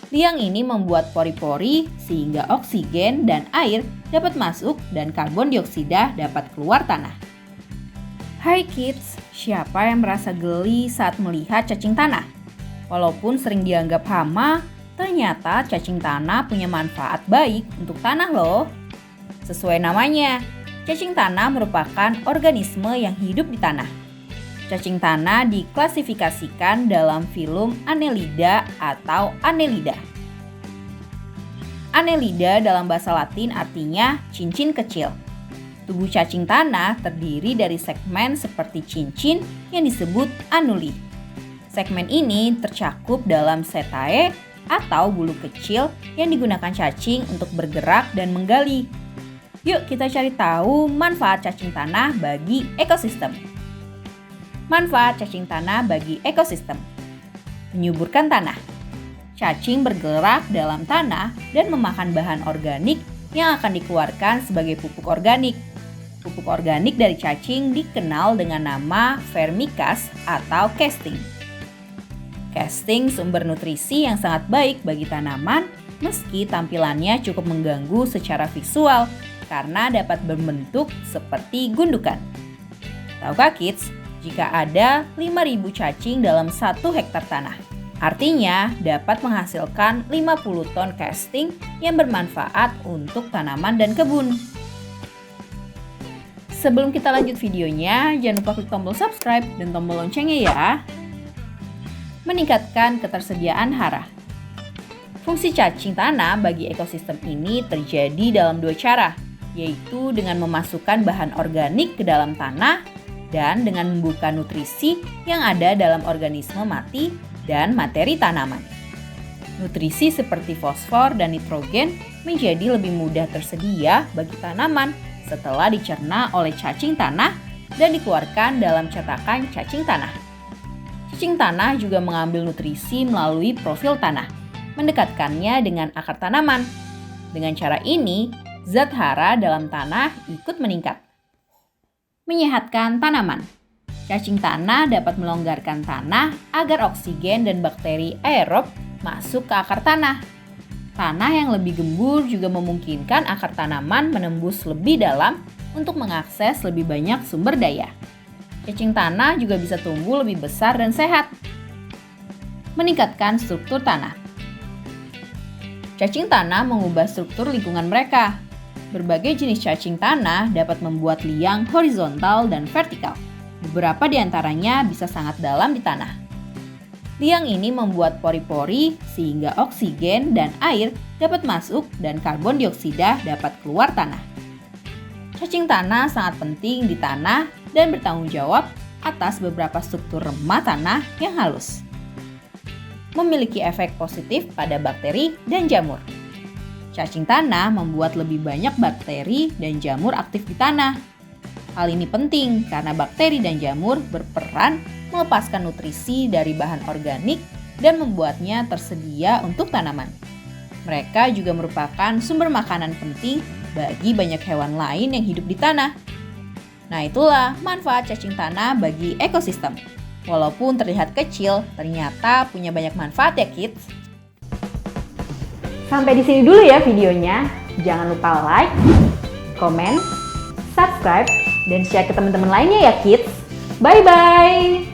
Liang ini membuat pori-pori sehingga oksigen dan air dapat masuk dan karbon dioksida dapat keluar tanah. Hai kids, siapa yang merasa geli saat melihat cacing tanah? Walaupun sering dianggap hama, ternyata cacing tanah punya manfaat baik untuk tanah loh. Sesuai namanya, cacing tanah merupakan organisme yang hidup di tanah. Cacing tanah diklasifikasikan dalam filum Annelida atau Annelida. Annelida dalam bahasa Latin artinya cincin kecil. Tubuh cacing tanah terdiri dari segmen seperti cincin yang disebut annuli. Segmen ini tercakup dalam setae atau bulu kecil yang digunakan cacing untuk bergerak dan menggali. Yuk kita cari tahu manfaat cacing tanah bagi ekosistem. Manfaat cacing tanah bagi ekosistem. Menyuburkan tanah. Cacing bergerak dalam tanah dan memakan bahan organik yang akan dikeluarkan sebagai pupuk organik. Pupuk organik dari cacing dikenal dengan nama vermikas atau casting. Casting sumber nutrisi yang sangat baik bagi tanaman meski tampilannya cukup mengganggu secara visual karena dapat berbentuk seperti gundukan. Tahukah kids? Jika ada 5.000 cacing dalam 1 hektar tanah, artinya dapat menghasilkan 50 ton casting yang bermanfaat untuk tanaman dan kebun. Sebelum kita lanjut videonya, jangan lupa klik tombol subscribe dan tombol loncengnya ya. Meningkatkan ketersediaan hara. Fungsi cacing tanah bagi ekosistem ini terjadi dalam 2 cara, yaitu dengan memasukkan bahan organik ke dalam tanah dan dengan membuka nutrisi yang ada dalam organisme mati dan materi tanaman. Nutrisi seperti fosfor dan nitrogen menjadi lebih mudah tersedia bagi tanaman setelah dicerna oleh cacing tanah dan dikeluarkan dalam cetakan cacing tanah. Cacing tanah juga mengambil nutrisi melalui profil tanah, mendekatkannya dengan akar tanaman. Dengan cara ini, zat hara dalam tanah ikut meningkat. Menyehatkan tanaman. Cacing tanah dapat melonggarkan tanah agar oksigen dan bakteri aerob masuk ke akar tanah. Tanah yang lebih gembur juga memungkinkan akar tanaman menembus lebih dalam untuk mengakses lebih banyak sumber daya. Cacing tanah juga bisa tumbuh lebih besar dan sehat. Meningkatkan struktur tanah. Cacing tanah mengubah struktur lingkungan mereka. Berbagai jenis cacing tanah dapat membuat liang horizontal dan vertikal. Beberapa di antaranya bisa sangat dalam di tanah. Liang ini membuat pori-pori sehingga oksigen dan air dapat masuk dan karbon dioksida dapat keluar tanah. Cacing tanah sangat penting di tanah dan bertanggung jawab atas beberapa struktur remah tanah yang halus. Memiliki efek positif pada bakteri dan jamur. Cacing tanah membuat lebih banyak bakteri dan jamur aktif di tanah. Hal ini penting karena bakteri dan jamur berperan melepaskan nutrisi dari bahan organik dan membuatnya tersedia untuk tanaman. Mereka juga merupakan sumber makanan penting bagi banyak hewan lain yang hidup di tanah. Nah, itulah manfaat cacing tanah bagi ekosistem. Walaupun terlihat kecil, ternyata punya banyak manfaat ya kids. Sampai di sini dulu ya videonya. Jangan lupa like, komen, subscribe, dan share ke teman-teman lainnya ya kids. Bye-bye!